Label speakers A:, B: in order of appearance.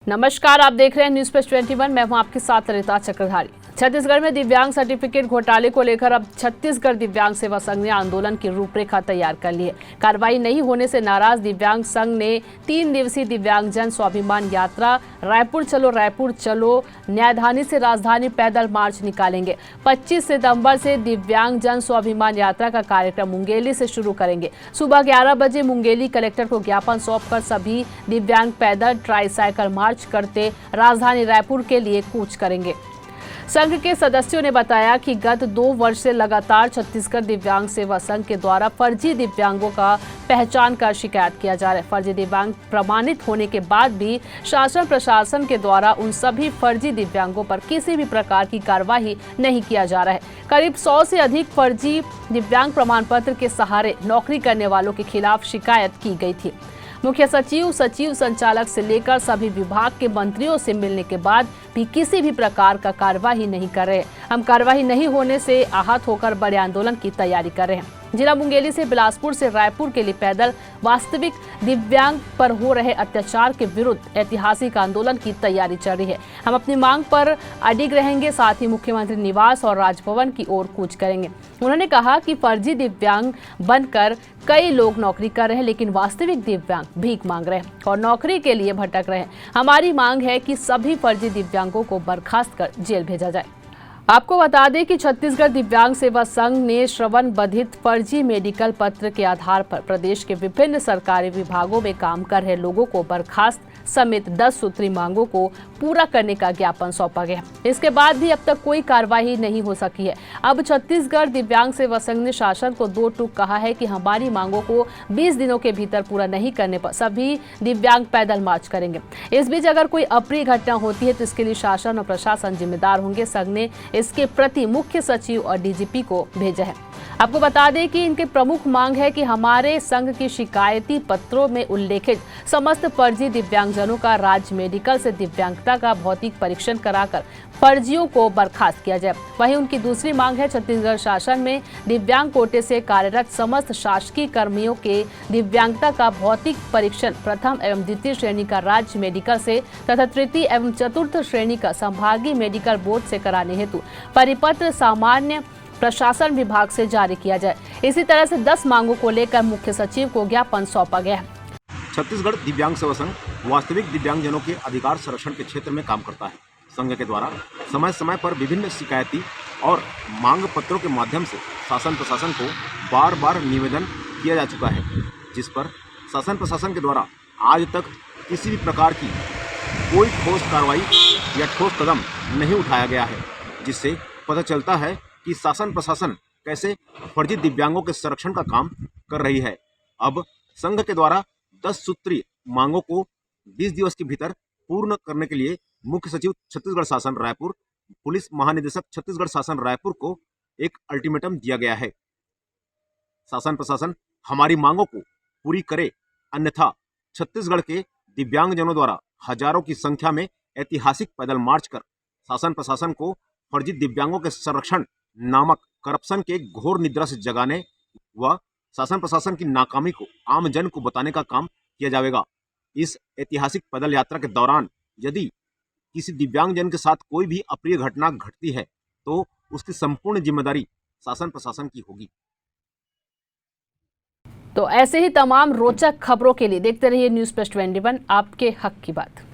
A: नमस्कार, आप देख रहे हैं न्यूज़ प्लस 21। मैं हूं आपके साथ ललिता चक्रधारी। छत्तीसगढ़ में दिव्यांग सर्टिफिकेट घोटाले को लेकर अब छत्तीसगढ़ दिव्यांग सेवा संघ ने आंदोलन की रूपरेखा तैयार कर ली है। कार्रवाई नहीं होने से नाराज दिव्यांग संघ ने 3 दिवसीय दिव्यांगजन स्वाभिमान यात्रा रायपुर चलो न्यायधानी से राजधानी पैदल मार्च निकालेंगे। 25 सितंबर से दिव्यांगजन स्वाभिमान यात्रा का कार्यक्रम मुंगेली से शुरू करेंगे। सुबह 11 बजे मुंगेली कलेक्टर को ज्ञापन सौंपकर सभी दिव्यांग पैदल ट्राईसाइकिल मार्च करते राजधानी रायपुर के लिए कूच करेंगे। संघ के सदस्यों ने बताया कि गत 2 वर्ष से लगातार छत्तीसगढ़ दिव्यांग सेवा संघ के द्वारा फर्जी दिव्यांगों का पहचान कर शिकायत किया जा रहा है। फर्जी दिव्यांग प्रमाणित होने के बाद भी शासन प्रशासन के द्वारा उन सभी फर्जी दिव्यांगों पर किसी भी प्रकार की कार्रवाई नहीं किया जा रहा है। करीब 100 से अधिक फर्जी दिव्यांग प्रमाण पत्र के सहारे नौकरी करने वालों के खिलाफ शिकायत की गई थी। मुख्य सचिव, संचालक से लेकर सभी विभाग के मंत्रियों से मिलने के बाद भी किसी भी प्रकार का कार्यवाही नहीं कर रहे। हम कार्यवाही नहीं होने से आहत होकर बड़े आंदोलन की तैयारी कर रहे हैं। जिला मुंगेली से बिलासपुर से रायपुर के लिए पैदल वास्तविक दिव्यांग पर हो रहे अत्याचार के विरुद्ध ऐतिहासिक आंदोलन की तैयारी चल रही है। हम अपनी मांग पर अडिग रहेंगे, साथ ही मुख्यमंत्री निवास और राजभवन की ओर कूच करेंगे। उन्होंने कहा कि फर्जी दिव्यांग बनकर कई लोग नौकरी कर रहे हैं, लेकिन वास्तविक दिव्यांग भीख मांग रहे हैं और नौकरी के लिए भटक रहे हैं। हमारी मांग है कि सभी फर्जी दिव्यांगों को बर्खास्त कर जेल भेजा जाए। आपको बता दें कि छत्तीसगढ़ दिव्यांग सेवा संघ ने श्रवण बधित फर्जी मेडिकल पत्र के आधार पर प्रदेश के विभिन्न सरकारी विभागों में काम कर रहे लोगों को बर्खास्त समेत 10 सूत्री मांगों को पूरा करने का ज्ञापन सौंपा गया। इसके बाद भी अब तक कोई कार्रवाई नहीं हो सकी है। अब छत्तीसगढ़ दिव्यांग सेवा संघ ने शासन को 2 टूक कहा है कि हमारी मांगों को 20 दिनों के भीतर पूरा नहीं करने पर सभी दिव्यांग पैदल मार्च करेंगे। इस बीच अगर कोई अप्रिय घटना होती है तो इसके लिए शासन और प्रशासन जिम्मेदार होंगे। संघ ने इसके प्रति मुख्य सचिव और डीजीपी को भेजा है। आपको बता दें कि इनके प्रमुख मांग है कि हमारे संघ की शिकायती पत्रों में उल्लेखित समस्त फर्जी दिव्यांगजनों का राज्य मेडिकल से दिव्यांगता का भौतिक परीक्षण कराकर फर्जियों को बर्खास्त किया जाए। वहीं उनकी दूसरी मांग है छत्तीसगढ़ शासन में दिव्यांग कोटे से कार्यरत समस्त शासकीय कर्मियों के दिव्यांगता का भौतिक परीक्षण प्रथम एवं द्वितीय श्रेणी का राज्य मेडिकल से तथा तृतीय एवं चतुर्थ श्रेणी का संभागीय मेडिकल बोर्ड से कराने हेतु परिपत्र सामान्य प्रशासन विभाग से जारी किया जाए। इसी तरह से 10 मांगों को लेकर मुख्य सचिव को ज्ञापन सौंपा गया है।
B: छत्तीसगढ़ दिव्यांग सेवा संघ वास्तविक दिव्यांगजनों के अधिकार संरक्षण के क्षेत्र में काम करता है। संघ के द्वारा समय समय पर विभिन्न शिकायती और मांग पत्रों के माध्यम से शासन प्रशासन को बार बार निवेदन किया जा चुका है, जिस पर शासन प्रशासन के द्वारा आज तक किसी भी प्रकार की कोई ठोस कार्रवाई या ठोस कदम नहीं उठाया गया है, जिससे पता चलता है कि शासन प्रशासन कैसे फर्जी दिव्यांगों के संरक्षण का काम कर रही है। अब संघ के द्वारा 10 सूत्रीय मांगों को 20 दिवस के भीतर पूर्ण करने के लिए मुख्य सचिव छत्तीसगढ़ शासन रायपुर, पुलिस महानिदेशक छत्तीसगढ़ शासन रायपुर को एक अल्टीमेटम दिया गया है। शासन प्रशासन हमारी मांगों को पूरी करे, अन्यथा छत्तीसगढ़ के दिव्यांगजनों द्वारा हजारों की संख्या में ऐतिहासिक पैदल मार्च कर शासन प्रशासन को फर्जी दिव्यांगों के संरक्षण नामक करप्शन के घोर निद्रा से जगाने व शासन प्रशासन की नाकामी को आम जन को बताने का काम किया जाएगा। इस ऐतिहासिक पैदल यात्रा के दौरान यदि किसी दिव्यांगजन के साथ कोई भी अप्रिय घटना घटती है तो उसकी संपूर्ण जिम्मेदारी शासन प्रशासन की होगी।
A: तो ऐसे ही तमाम रोचक खबरों के लिए देखते रहिए न्यूज़ प्लस 21, आपके हक की बात।